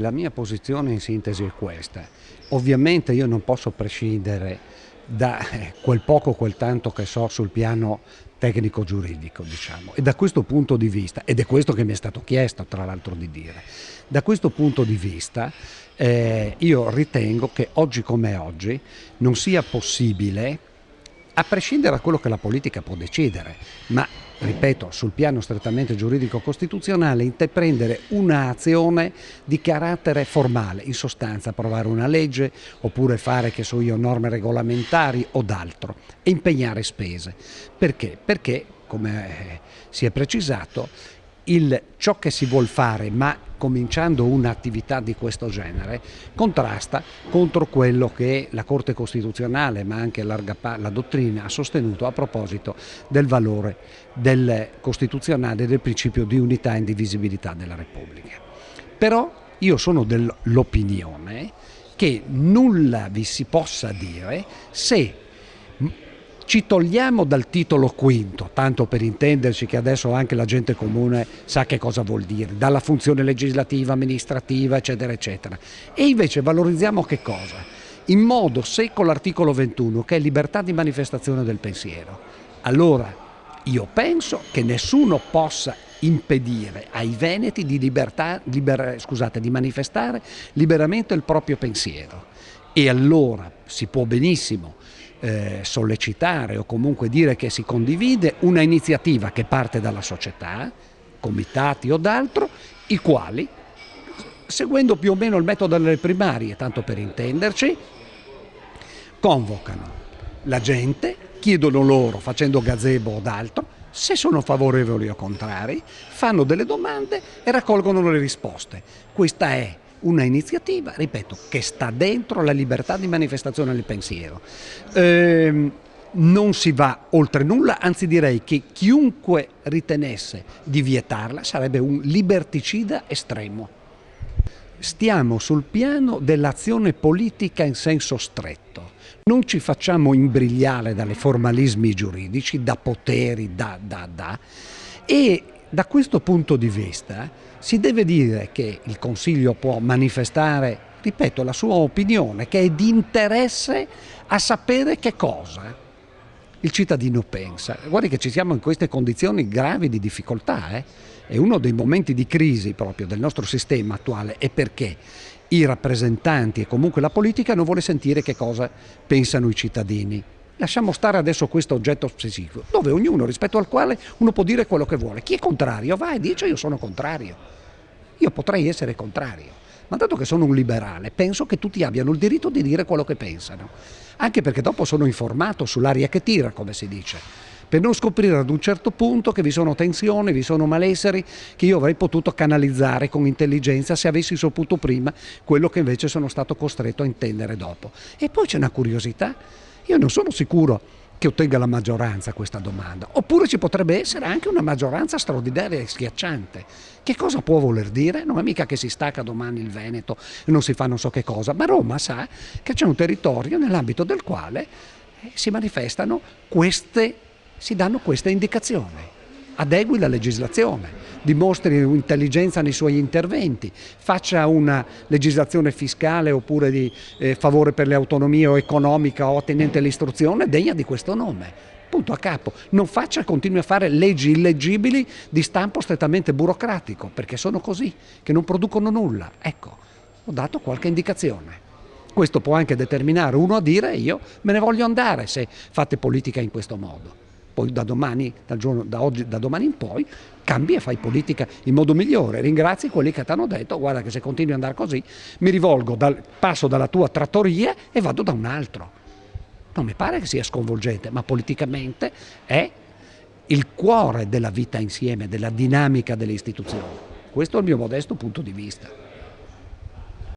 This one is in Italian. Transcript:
La mia posizione in sintesi è questa. Ovviamente io non posso prescindere da quel poco, quel tanto che so sul piano tecnico-giuridico, diciamo. E da questo punto di vista, ed è questo che mi è stato chiesto tra l'altro di dire, da questo punto di vista io ritengo che oggi come oggi non sia possibile, a prescindere da quello che la politica può decidere, ma ripeto, sul piano strettamente giuridico-costituzionale, intraprendere un'azione di carattere formale, in sostanza approvare una legge oppure fare, che so io, norme regolamentari o d'altro e impegnare spese. Perché? Perché, come si è precisato, ciò che si vuol fare, ma cominciando un'attività di questo genere, contrasta contro quello che la Corte Costituzionale, ma anche la dottrina, ha sostenuto a proposito del valore del costituzionale, del principio di unità e indivisibilità della Repubblica. Però io sono dell'opinione che nulla vi si possa dire se ci togliamo dal titolo quinto, tanto per intenderci, che adesso anche la gente comune sa che cosa vuol dire, dalla funzione legislativa, amministrativa, eccetera, eccetera. E invece valorizziamo che cosa? In modo secco l'articolo 21, che è libertà di manifestazione del pensiero. Allora, io penso che nessuno possa impedire ai veneti di manifestare liberamente il proprio pensiero. E allora si può benissimo sollecitare o comunque dire che si condivide una iniziativa che parte dalla società, comitati o d'altro, i quali, seguendo più o meno il metodo delle primarie, tanto per intenderci, convocano la gente, chiedono loro, facendo gazebo o d'altro, se sono favorevoli o contrari, fanno delle domande e raccolgono le risposte. Questa è una iniziativa, ripeto, che sta dentro la libertà di manifestazione del pensiero. Non si va oltre nulla, anzi direi che chiunque ritenesse di vietarla sarebbe un liberticida estremo. Stiamo sul piano dell'azione politica in senso stretto. Non ci facciamo imbrigliare dalle formalismi giuridici, da poteri, e da questo punto di vista si deve dire che il Consiglio può manifestare, ripeto, la sua opinione, che è di interesse a sapere che cosa il cittadino pensa. Guardi che ci siamo in queste condizioni gravi di difficoltà, È uno dei momenti di crisi proprio del nostro sistema attuale, e perché i rappresentanti e comunque la politica non vuole sentire che cosa pensano i cittadini. Lasciamo stare adesso questo oggetto specifico, dove ognuno, rispetto al quale uno può dire quello che vuole. Chi è contrario va e dice: io sono contrario, io potrei essere contrario, ma dato che sono un liberale penso che tutti abbiano il diritto di dire quello che pensano, anche perché dopo sono informato sull'aria che tira, come si dice, per non scoprire ad un certo punto che vi sono tensioni, vi sono malesseri che io avrei potuto canalizzare con intelligenza se avessi saputo prima quello che invece sono stato costretto a intendere dopo. E poi c'è una curiosità. Io non sono sicuro che ottenga la maggioranza questa domanda, oppure ci potrebbe essere anche una maggioranza straordinaria e schiacciante. Che cosa può voler dire? Non è mica che si stacca domani il Veneto e non si fa non so che cosa, ma Roma sa che c'è un territorio nell'ambito del quale si manifestano si danno queste indicazioni. Adegui la legislazione, dimostri intelligenza nei suoi interventi, faccia una legislazione fiscale oppure di favore per le autonomie o economica o attinente all'istruzione degna di questo nome. Punto a capo. Non continui a fare leggi illeggibili di stampo strettamente burocratico, perché sono così, che non producono nulla. Ecco, ho dato qualche indicazione. Questo può anche determinare uno a dire: io me ne voglio andare se fate politica in questo modo. Poi da domani in poi cambi e fai politica in modo migliore. Ringrazi quelli che ti hanno detto: guarda che se continui ad andare così mi rivolgo, passo dalla tua trattoria e vado da un altro. Non mi pare che sia sconvolgente, ma politicamente è il cuore della vita insieme, della dinamica delle istituzioni. Questo è il mio modesto punto di vista.